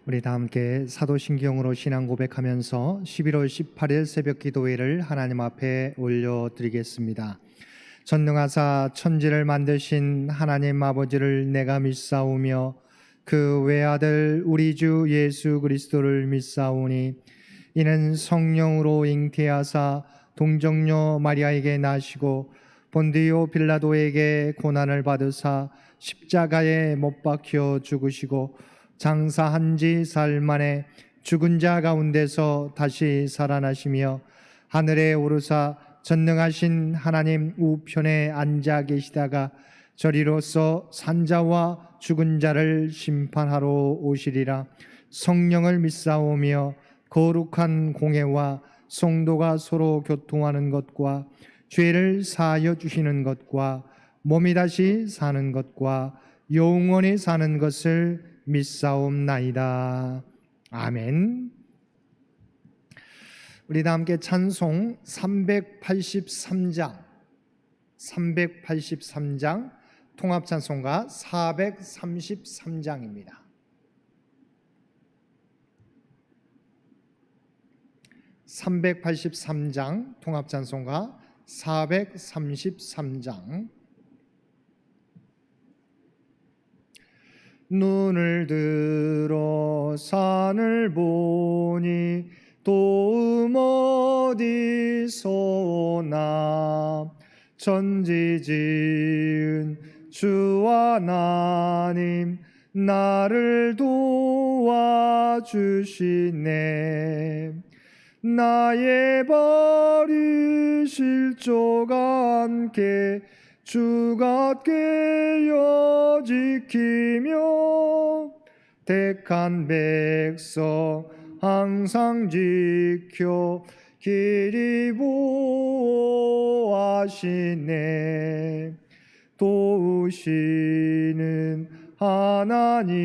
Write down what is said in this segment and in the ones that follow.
우리 다 함께 사도신경으로 신앙 고백하면서 11월 18일 새벽 기도회를 하나님 앞에 올려드리겠습니다. 전능하사 천지를 만드신 하나님 아버지를 내가 믿사오며 그 외아들 우리 주 예수 그리스도를 믿사오니 이는 성령으로 잉태하사 동정녀 마리아에게 나시고 본디오 빌라도에게 고난을 받으사 십자가에 못 박혀 죽으시고 장사한 지 사흘 만에 죽은 자 가운데서 다시 살아나시며 하늘에 오르사 전능하신 하나님 우편에 앉아 계시다가 저리로서 산자와 죽은 자를 심판하러 오시리라. 성령을 믿사오며 거룩한 공회와 성도가 서로 교통하는 것과 죄를 사하여 주시는 것과 몸이 다시 사는 것과 영원히 사는 것을 믿사옵나이다. 아멘. 우리 다 함께 찬송 383장 통합찬송가 433장입니다. 383장 통합찬송가 433장. 눈을 들어 산을 보니 도움 어디서 오나 천지 지은 주 하나님 나를 도와주시네. 나의 발이 실족가 않게 주가 깨어 지키며 택한 백성 항상 지켜 길이 보호하시네. 도우시는 하나님이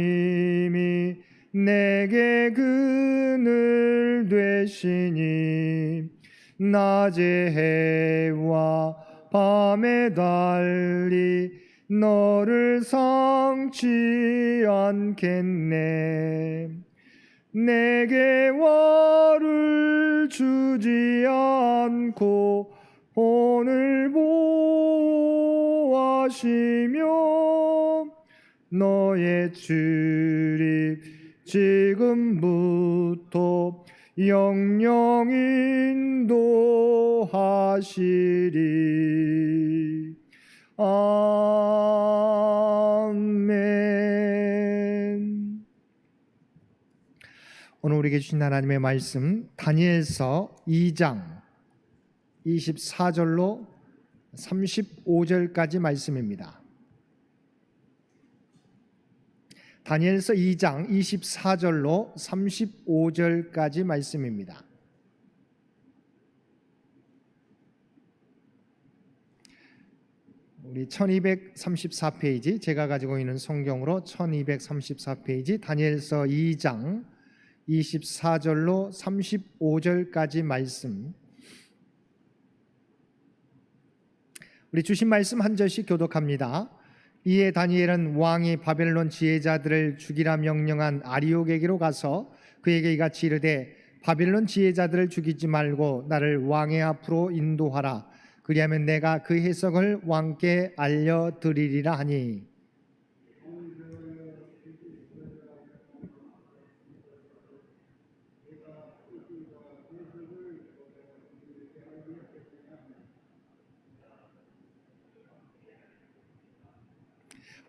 내게 그늘 되시니 낮의 해와 밤에 달리 너를 상치 않겠네. 내게 화를 주지 않고 오늘 보호하시며 너의 출입 지금부터 영영 인도하시리. 아멘. 오늘 우리에게 주신 하나님의 말씀 다니엘서 2장 24절로 35절까지 말씀입니다. 다니엘서 2장 24절로 35절까지 말씀입니다. 우리 1234페이지, 제가 가지고 있는 성경으로 1234페이지 다니엘서 2장 24절로 35절까지 말씀, 우리 주신 말씀 한 절씩 교독합니다. 이에 다니엘은 왕이 바벨론 지혜자들을 죽이라 명령한 아리옥에게로 가서 그에게 이같이 이르되 바벨론 지혜자들을 죽이지 말고 나를 왕의 앞으로 인도하라. 그리하면 내가 그 해석을 왕께 알려드리리라 하니,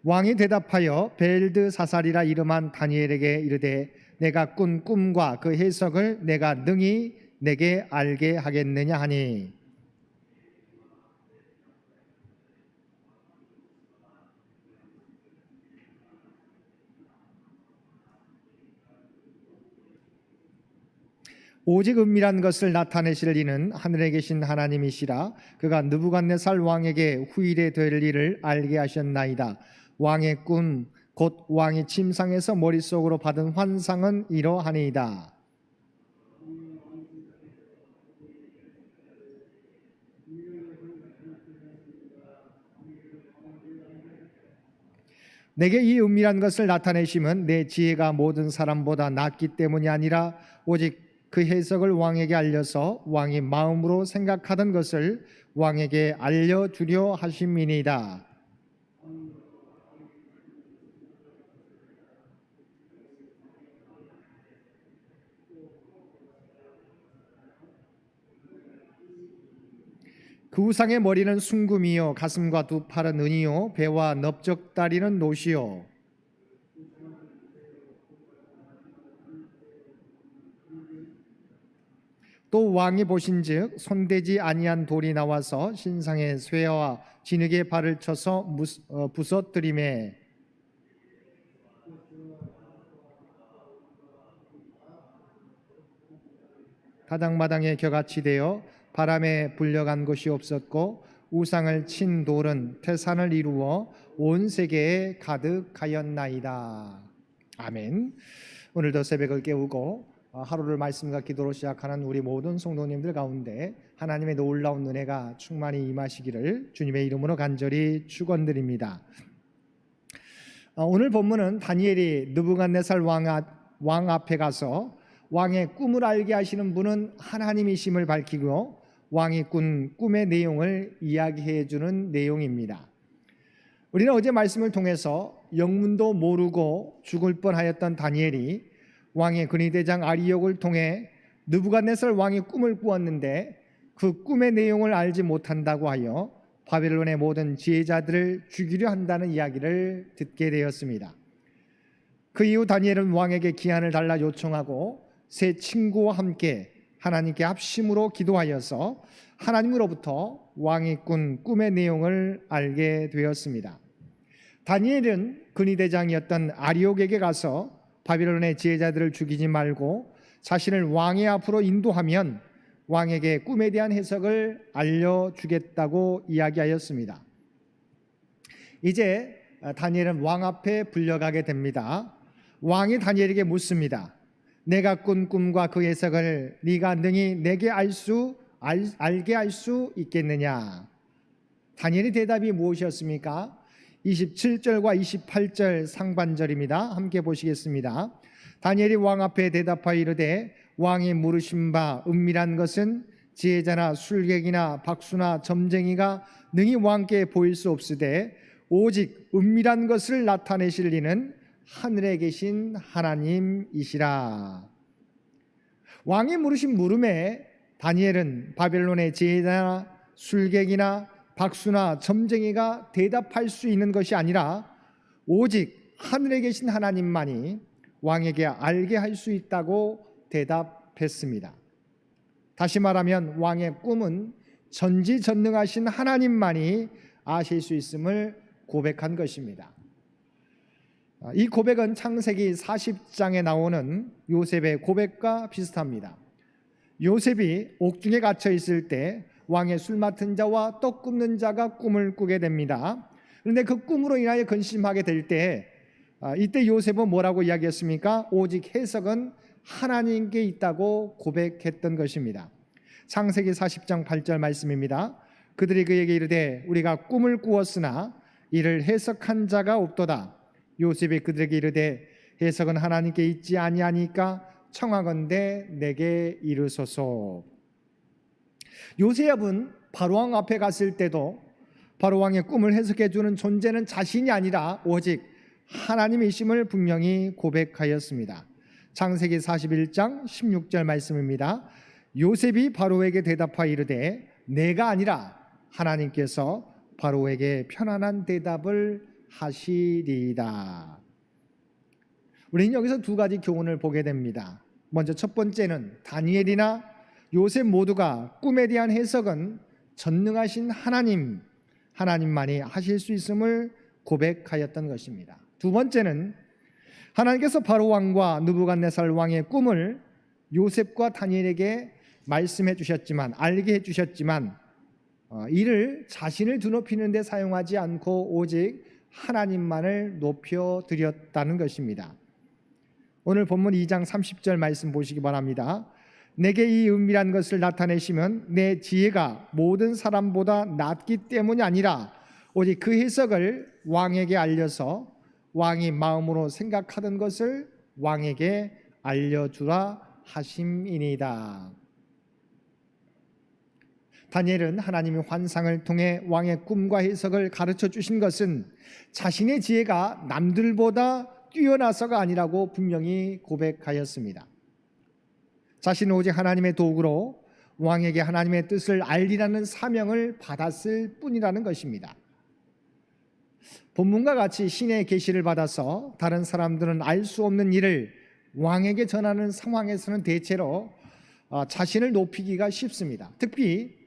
왕이 대답하여 벨드사살이라 이름한 다니엘에게 이르되 내가 꾼 꿈과 그 해석을 내가 능히 내게 알게 하겠느냐 하니, 오직 은밀한 것을 나타내실 이는 하늘에 계신 하나님이시라. 그가 느부갓네살 왕에게 후일에 될 일을 알게 하셨나이다. 왕의 꿈 곧 왕이 침상에서 머릿속으로 받은 환상은 이러하니이다. 내게 이 은밀한 것을 나타내심은 내 지혜가 모든 사람보다 낫기 때문이 아니라 오직 그 해석을 왕에게 알려서 왕이 마음으로 생각하던 것을 왕에게 알려주려 하심이니이다. 그 우상의 머리는 순금이요 가슴과 두 팔은 은이요 배와 넓적다리는 노시요. 또 왕이 보신즉 손대지 아니한 돌이 나와서 신상의 쇠와 진흙에 발을 쳐서 부서뜨리매 다당마당에 겨같이 되어 바람에 불려간 것이 없었고 우상을 친 돌은 태산을 이루어 온 세계에 가득하였나이다. 아멘. 오늘도 새벽을 깨우고 하루를 말씀과 기도로 시작하는 우리 모든 성도님들 가운데 하나님의 놀라운 은혜가 충만히 임하시기를 주님의 이름으로 간절히 축원드립니다. 오늘 본문은 다니엘이 느부갓네살 왕 앞에 가서 왕의 꿈을 알게 하시는 분은 하나님이심을 밝히고 왕이 꾼 꿈의 내용을 이야기해 주는 내용입니다. 우리는 어제 말씀을 통해서 영문도 모르고 죽을 뻔하였던 다니엘이 왕의 근위대장 아리옥을 통해 느부갓네살 왕이 꿈을 꾸었는데 그 꿈의 내용을 알지 못한다고 하여 바벨론의 모든 지혜자들을 죽이려 한다는 이야기를 듣게 되었습니다. 그 이후 다니엘은 왕에게 기한을 달라 요청하고 세 친구와 함께 하나님께 합심으로 기도하여서 하나님으로부터 왕이 꾼 꿈의 내용을 알게 되었습니다. 다니엘은 근위대장이었던 아리옥에게 가서 바빌론의 지혜자들을 죽이지 말고 자신을 왕의 앞으로 인도하면 왕에게 꿈에 대한 해석을 알려주겠다고 이야기하였습니다. 이제 다니엘은 왕 앞에 불려가게 됩니다. 왕이 다니엘에게 묻습니다. 내가 꾼 꿈과 그 해석을 네가 능히 내게 알게 할 수 있겠느냐? 다니엘의 대답이 무엇이었습니까? 27절과 28절 상반절입니다. 함께 보시겠습니다. 다니엘이 왕 앞에 대답하여 이르되 왕이 물으신 바 은밀한 것은 지혜자나 술객이나 박수나 점쟁이가 능히 왕께 보일 수 없으되 오직 은밀한 것을 나타내실 이는 하늘에 계신 하나님이시라. 왕이 물으신 물음에 다니엘은 바벨론의 지혜자나 술객이나 박수나 점쟁이가 대답할 수 있는 것이 아니라 오직 하늘에 계신 하나님만이 왕에게 알게 할 수 있다고 대답했습니다. 다시 말하면 왕의 꿈은 전지전능하신 하나님만이 아실 수 있음을 고백한 것입니다. 이 고백은 창세기 40장에 나오는 요셉의 고백과 비슷합니다. 요셉이 옥중에 갇혀 있을 때 왕의 술 맡은 자와 떡 굽는 자가 꿈을 꾸게 됩니다. 그런데 그 꿈으로 인하여 근심하게 될 때 이때 요셉은 뭐라고 이야기했습니까? 오직 해석은 하나님께 있다고 고백했던 것입니다. 창세기 40장 8절 말씀입니다. 그들이 그에게 이르되 우리가 꿈을 꾸었으나 이를 해석한 자가 없도다. 요셉이 그들에게 이르되 해석은 하나님께 있지 아니하니까 청하건대 내게 이르소서. 요셉은 바로왕 앞에 갔을 때도 바로왕의 꿈을 해석해 주는 존재는 자신이 아니라 오직 하나님이심을 분명히 고백하였습니다. 창세기 41장 16절 말씀입니다. 요셉이 바로에게 대답하여 이르되 내가 아니라 하나님께서 바로에게 편안한 대답을 하시리이다. 우리는 여기서 두 가지 교훈을 보게 됩니다. 먼저 첫 번째는 다니엘이나 요셉 모두가 꿈에 대한 해석은 전능하신 하나님만이 하실 수 있음을 고백하였던 것입니다. 두 번째는 하나님께서 바로 왕과 느부갓네살 왕의 꿈을 요셉과 다니엘에게 말씀해 주셨지만 알게 해 주셨지만 이를 자신을 드높이는 데 사용하지 않고 오직 하나님만을 높여 드렸다는 것입니다. 오늘 본문 2장 30절 말씀 보시기 바랍니다. 내게 이 은밀한 것을 나타내시면 내 지혜가 모든 사람보다 낫기 때문이 아니라 오직 그 해석을 왕에게 알려서 왕이 마음으로 생각하던 것을 왕에게 알려주라 하심이니이다. 다니엘은 하나님의 환상을 통해 왕의 꿈과 해석을 가르쳐 주신 것은 자신의 지혜가 남들보다 뛰어나서가 아니라고 분명히 고백하였습니다. 자신은 오직 하나님의 도구로 왕에게 하나님의 뜻을 알리라는 사명을 받았을 뿐이라는 것입니다. 본문과 같이 신의 계시를 받아서 다른 사람들은 알 수 없는 일을 왕에게 전하는 상황에서는 대체로 자신을 높이기가 쉽습니다. 특히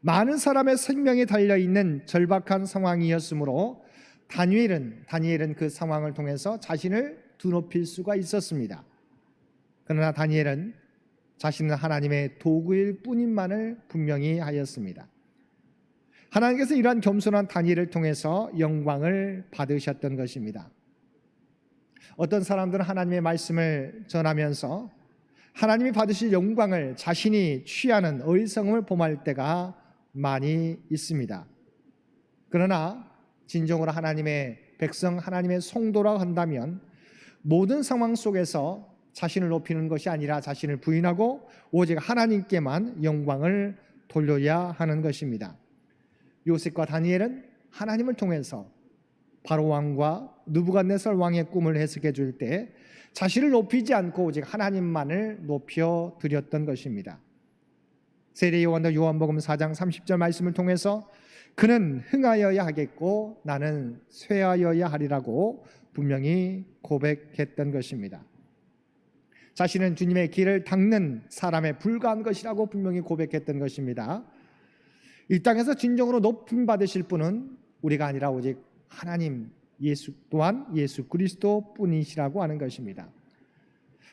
많은 사람의 생명이 달려있는 절박한 상황이었으므로 다니엘은 그 상황을 통해서 자신을 드높일 수가 있었습니다. 그러나 다니엘은 자신은 하나님의 도구일 뿐인만을 분명히 하였습니다. 하나님께서 이러한 겸손한 다니엘을 통해서 영광을 받으셨던 것입니다. 어떤 사람들은 하나님의 말씀을 전하면서 하나님이 받으실 영광을 자신이 취하는 어리석음을 범할 때가 많이 있습니다. 그러나 진정으로 하나님의 백성, 하나님의 성도라고 한다면 모든 상황 속에서 자신을 높이는 것이 아니라 자신을 부인하고 오직 하나님께만 영광을 돌려야 하는 것입니다. 요셉과 다니엘은 하나님을 통해서 바로 왕과 느부갓네살 왕의 꿈을 해석해 줄 때 자신을 높이지 않고 오직 하나님만을 높여 드렸던 것입니다. 세례 요한도 요한복음 4장 30절 말씀을 통해서 그는 흥하여야 하겠고 나는 쇠하여야 하리라고 분명히 고백했던 것입니다. 자신은 주님의 길을 닦는 사람에 불과한 것이라고 분명히 고백했던 것입니다. 이 땅에서 진정으로 높임 받으실 분은 우리가 아니라 오직 하나님, 예수 또한 예수 그리스도 뿐이시라고 하는 것입니다.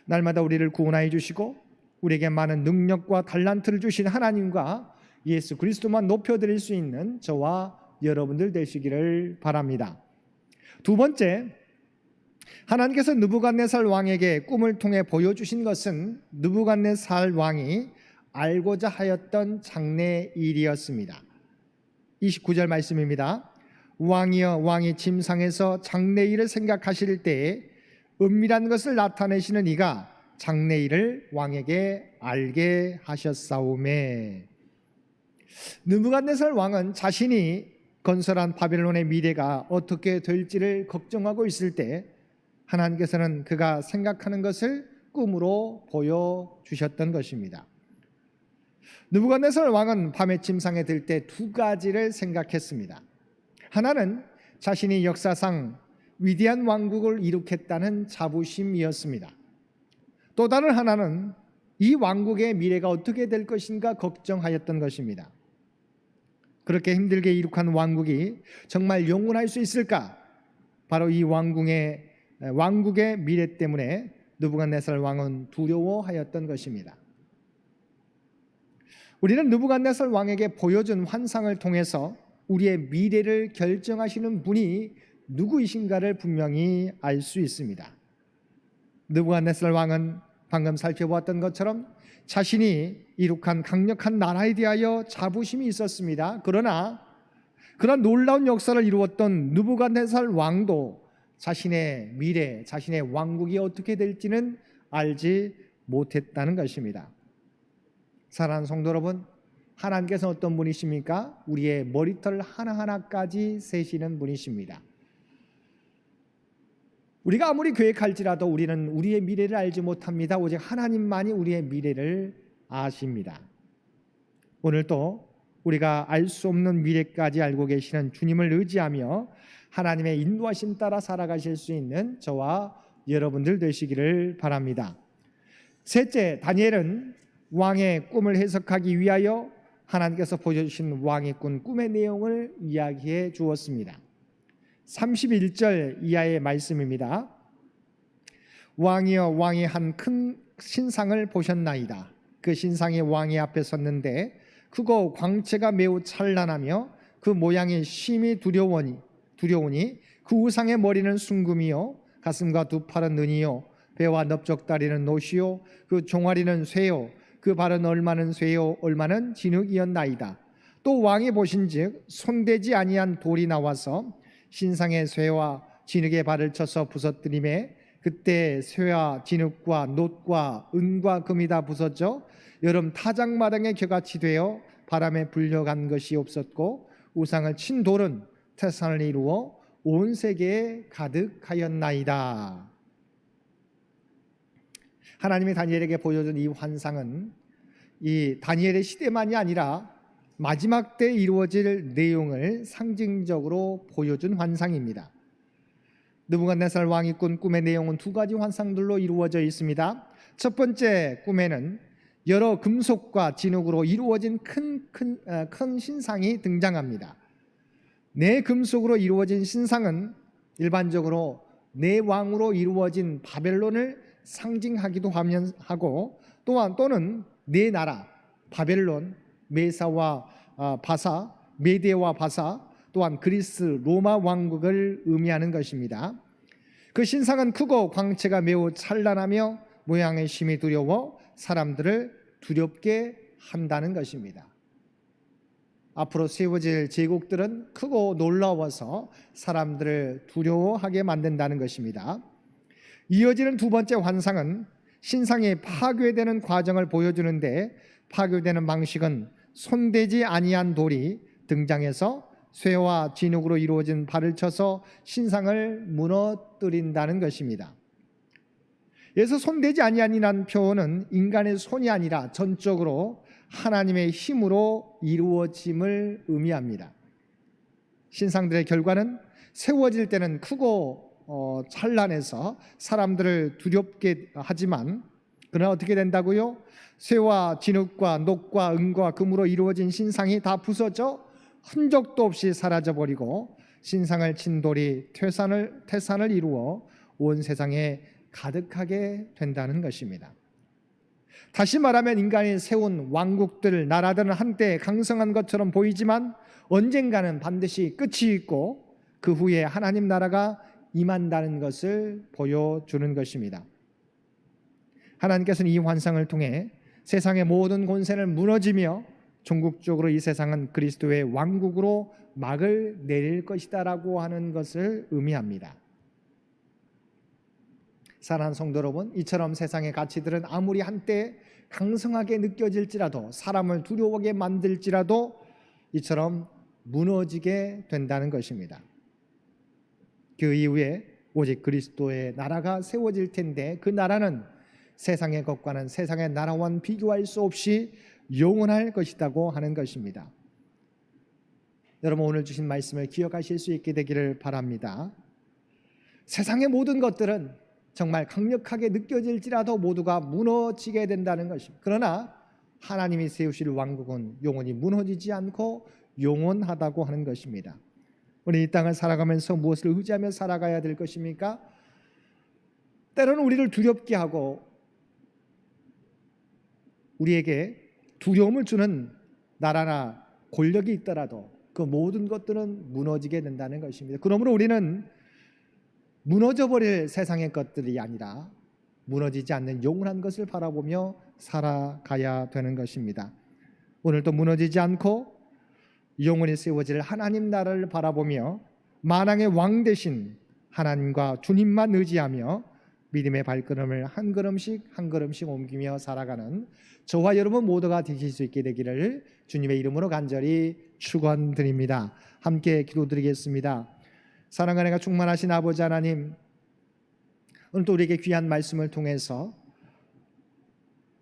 날마다 우리를 구원하여 주시고 우리에게 많은 능력과 달란트를 주신 하나님과 예수 그리스도만 높여드릴 수 있는 저와 여러분들 되시기를 바랍니다. 두 번째, 하나님께서 느부갓네살 왕에게 꿈을 통해 보여주신 것은 느부갓네살 왕이 알고자 하였던 장래 일이었습니다. 29절 말씀입니다. 왕이여, 왕이 침상에서 장래 일을 생각하실 때에 은밀한 것을 나타내시는 이가 장래 일을 왕에게 알게 하셨사오매. 느부갓네살 왕은 자신이 건설한 바벨론의 미래가 어떻게 될지를 걱정하고 있을 때 하나님께서는 그가 생각하는 것을 꿈으로 보여주셨던 것입니다. 느부갓네살 왕은 밤에 침상에 들 때 두 가지를 생각했습니다. 하나는 자신이 역사상 위대한 왕국을 이룩했다는 자부심이었습니다. 또 다른 하나는 이 왕국의 미래가 어떻게 될 것인가 걱정하였던 것입니다. 그렇게 힘들게 이룩한 왕국이 정말 영원할 수 있을까? 바로 이 왕국의 미래 때문에 느부갓네살 왕은 두려워하였던 것입니다. 우리는 느부갓네살 왕에게 보여준 환상을 통해서 우리의 미래를 결정하시는 분이 누구이신가를 분명히 알 수 있습니다. 느부갓네살 왕은 방금 살펴보았던 것처럼 자신이 이룩한 강력한 나라에 대하여 자부심이 있었습니다. 그러나 그런 놀라운 역사를 이루었던 느부갓네살 왕도 자신의 미래, 자신의 왕국이 어떻게 될지는 알지 못했다는 것입니다. 사랑하는 성도 여러분, 하나님께서 어떤 분이십니까? 우리의 머리털 하나하나까지 세시는 분이십니다. 우리가 아무리 계획할지라도 우리는 우리의 미래를 알지 못합니다. 오직 하나님만이 우리의 미래를 아십니다. 오늘도 우리가 알 수 없는 미래까지 알고 계시는 주님을 의지하며 하나님의 인도하심 따라 살아가실 수 있는 저와 여러분들 되시기를 바랍니다. 셋째, 다니엘은 왕의 꿈을 해석하기 위하여 하나님께서 보여주신 왕의 꿈의 내용을 이야기해 주었습니다. 31절 이하의 말씀입니다. 왕이여, 왕이 한 큰 신상을 보셨나이다. 그 신상이 왕의 앞에 섰는데 크고 광채가 매우 찬란하며 그 모양이 심히 두려우니 그 우상의 머리는 순금이요 가슴과 두 팔은 은이요 배와 넓적다리는 노시요 그 종아리는 쇠요 그 발은 얼마는 쇠요 얼마는 진흙이었나이다. 또 왕이 보신즉 손대지 아니한 돌이 나와서 신상의 쇠와 진흙에 발을 쳐서 부서뜨림에 그때 쇠와 진흙과 놋과 은과 금이 다 부서져 여름 타작마당에 겨같이 되어 바람에 불려간 것이 없었고 우상을 친 돌은 태산을 이루어 온 세계에 가득하였나이다. 하나님이 다니엘에게 보여준 이 환상은 이 다니엘의 시대만이 아니라 마지막 때 이루어질 내용을 상징적으로 보여준 환상입니다. 느부갓네살 왕이 꾼 꿈의 내용은 두 가지 환상들로 이루어져 있습니다. 첫 번째 꿈에는 여러 금속과 진흙으로 이루어진 큰 신상이 등장합니다. 네 금속으로 이루어진 신상은 일반적으로 네 왕으로 이루어진 바벨론을 상징하기도 하고 또는 네 나라 바벨론, 메사와 바사, 메데와 바사 또한 그리스 로마 왕국을 의미하는 것입니다. 그 신상은 크고 광채가 매우 찬란하며 모양의 심히 두려워 사람들을 두렵게 한다는 것입니다. 앞으로 세워질 제국들은 크고 놀라워서 사람들을 두려워하게 만든다는 것입니다. 이어지는 두 번째 환상은 신상이 파괴되는 과정을 보여주는데 파괴되는 방식은 손대지 아니한 돌이 등장해서 쇠와 진흙으로 이루어진 발을 쳐서 신상을 무너뜨린다는 것입니다. 여기서 손대지 아니한이라는 표현은 인간의 손이 아니라 전적으로 하나님의 힘으로 이루어짐을 의미합니다. 신상들의 결과는 세워질 때는 크고 찬란해서 사람들을 두렵게 하지만 그러나 어떻게 된다고요? 쇠와 진흙과 녹과 은과 금으로 이루어진 신상이 다 부서져 흔적도 없이 사라져버리고 신상을 친 돌이 태산을 이루어 온 세상에 가득하게 된다는 것입니다. 다시 말하면 인간이 세운 왕국들, 나라들은 한때 강성한 것처럼 보이지만 언젠가는 반드시 끝이 있고 그 후에 하나님 나라가 임한다는 것을 보여주는 것입니다. 하나님께서는 이 환상을 통해 세상의 모든 권세를 무너지며 종국적으로 이 세상은 그리스도의 왕국으로 막을 내릴 것이다라고 하는 것을 의미합니다. 사랑하는 성도 여러분, 이처럼 세상의 가치들은 아무리 한때 강성하게 느껴질지라도 사람을 두려워하게 만들지라도 이처럼 무너지게 된다는 것입니다. 그 이후에 오직 그리스도의 나라가 세워질 텐데 그 나라는 세상의 것과는 세상의 나라와는 비교할 수 없이 영원할 것이라고 하는 것입니다. 여러분 오늘 주신 말씀을 기억하실 수 있게 되기를 바랍니다. 세상의 모든 것들은 정말 강력하게 느껴질지라도 모두가 무너지게 된다는 것입니다. 그러나 하나님이 세우실 왕국은 영원히 무너지지 않고 영원하다고 하는 것입니다. 우리 이 땅을 살아가면서 무엇을 의지하며 살아가야 될 것입니까? 때로는 우리를 두렵게 하고 우리에게 두려움을 주는 나라나 권력이 있더라도 그 모든 것들은 무너지게 된다는 것입니다. 그러므로 우리는 무너져버릴 세상의 것들이 아니라 무너지지 않는 영원한 것을 바라보며 살아가야 되는 것입니다. 오늘도 무너지지 않고 영원히 세워질 하나님 나라를 바라보며 만왕의 왕 되신 하나님과 주님만 의지하며 믿음의 발걸음을 한 걸음씩 옮기며 살아가는 저와 여러분 모두가 되실 수 있게 되기를 주님의 이름으로 간절히 축원드립니다. 함께 기도드리겠습니다. 사랑과 은혜가 충만하신 아버지 하나님, 오늘도 우리에게 귀한 말씀을 통해서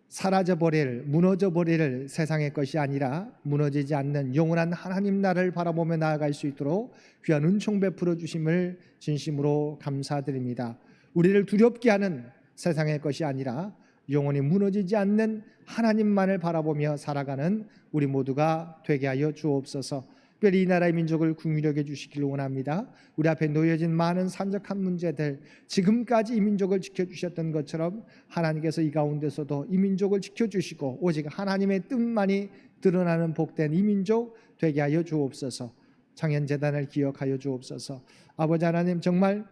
사라져버릴, 무너져버릴 세상의 것이 아니라 무너지지 않는 영원한 하나님 나라를 바라보며 나아갈 수 있도록 귀한 은총 베풀어 주심을 진심으로 감사드립니다. 우리를 두렵게 하는 세상의 것이 아니라 영원히 무너지지 않는 하나님만을 바라보며 살아가는 우리 모두가 되게 하여 주옵소서. 특별히 이 나라의 민족을 긍휼히 여겨 주시기를 원합니다. 우리 앞에 놓여진 많은 산적한 문제들, 지금까지 이 민족을 지켜주셨던 것처럼 하나님께서 이 가운데서도 이 민족을 지켜주시고 오직 하나님의 뜻만이 드러나는 복된 이 민족 되게 하여 주옵소서. 창현재단을 기억하여 주옵소서. 아버지 하나님, 정말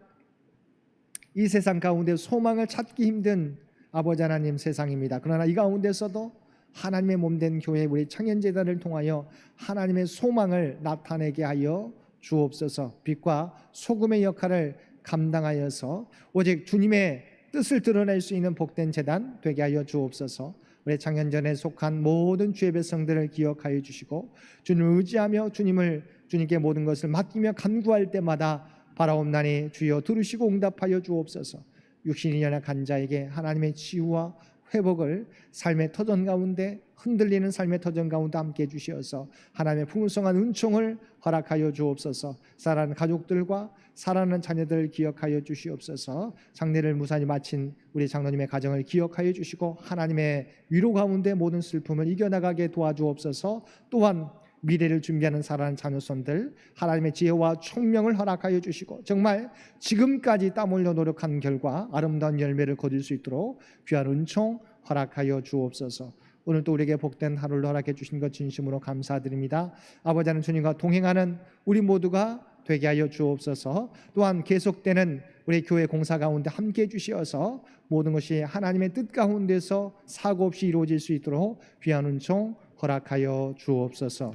이 세상 가운데 소망을 찾기 힘든 아버지 하나님 세상입니다. 그러나 이 가운데서도 하나님의 몸된 교회 우리 창현재단을 통하여 하나님의 소망을 나타내게 하여 주옵소서. 빛과 소금의 역할을 감당하여서 오직 주님의 뜻을 드러낼 수 있는 복된 재단 되게 하여 주옵소서. 우리 창년전에 속한 모든 주의 백성들을 기억하여 주시고 주님을 의지하며 주님께 모든 것을 맡기며 간구할 때마다 바라옵나니 주여 들으시고 응답하여 주옵소서. 육신이 연약한 자에게 하나님의 치유와 회복을 삶의 터전 가운데, 흔들리는 삶의 터전 가운데 함께 주시어서 하나님의 풍성한 은총을 허락하여 주옵소서. 사랑하는 가족들과 사랑하는 자녀들을 기억하여 주시옵소서. 장례를 무사히 마친 우리 장로님의 가정을 기억하여 주시고 하나님의 위로 가운데 모든 슬픔을 이겨나가게 도와주옵소서. 또한 미래를 준비하는 사랑하는 자녀손들 하나님의 지혜와 총명을 허락하여 주시고 정말 지금까지 땀 흘려 노력한 결과 아름다운 열매를 거둘 수 있도록 귀한 은총 허락하여 주옵소서. 오늘도 우리에게 복된 하루를 허락해 주신 것 진심으로 감사드립니다. 아버지 하나님, 주님과 동행하는 우리 모두가 되게 하여 주옵소서. 또한 계속되는 우리 교회 공사 가운데 함께해 주시어서 모든 것이 하나님의 뜻 가운데서 사고 없이 이루어질 수 있도록 귀한 은총 허락하여 주옵소서.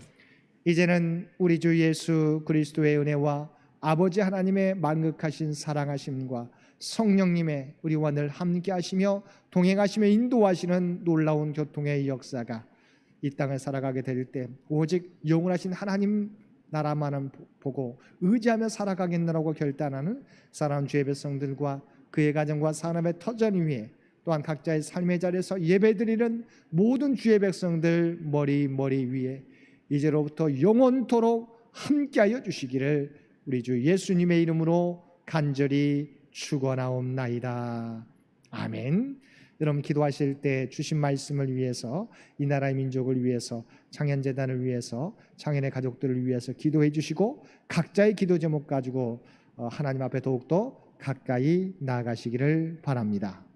이제는 우리 주 예수 그리스도의 은혜와 아버지 하나님의 만극하신 사랑하심과 성령님의 우리와 늘 함께 하시며 동행하시며 인도하시는 놀라운 교통의 역사가 이 땅을 살아가게 될 때 오직 영원하신 하나님 나라만을 보고 의지하며 살아가겠노라고 결단하는 사랑하는 주의 백성들과 그의 가정과 사람의 터전 위에 또한 각자의 삶의 자리에서 예배드리는 모든 주의 백성들 머리 위에 이제로부터 영원토록 함께하여 주시기를 우리 주 예수님의 이름으로 간절히 축원하옵나이다. 아멘. 여러분 기도하실 때 주신 말씀을 위해서, 이 나라의 민족을 위해서, 창현재단을 위해서, 창현의 가족들을 위해서 기도해 주시고 각자의 기도 제목 가지고 하나님 앞에 더욱더 가까이 나아가시기를 바랍니다.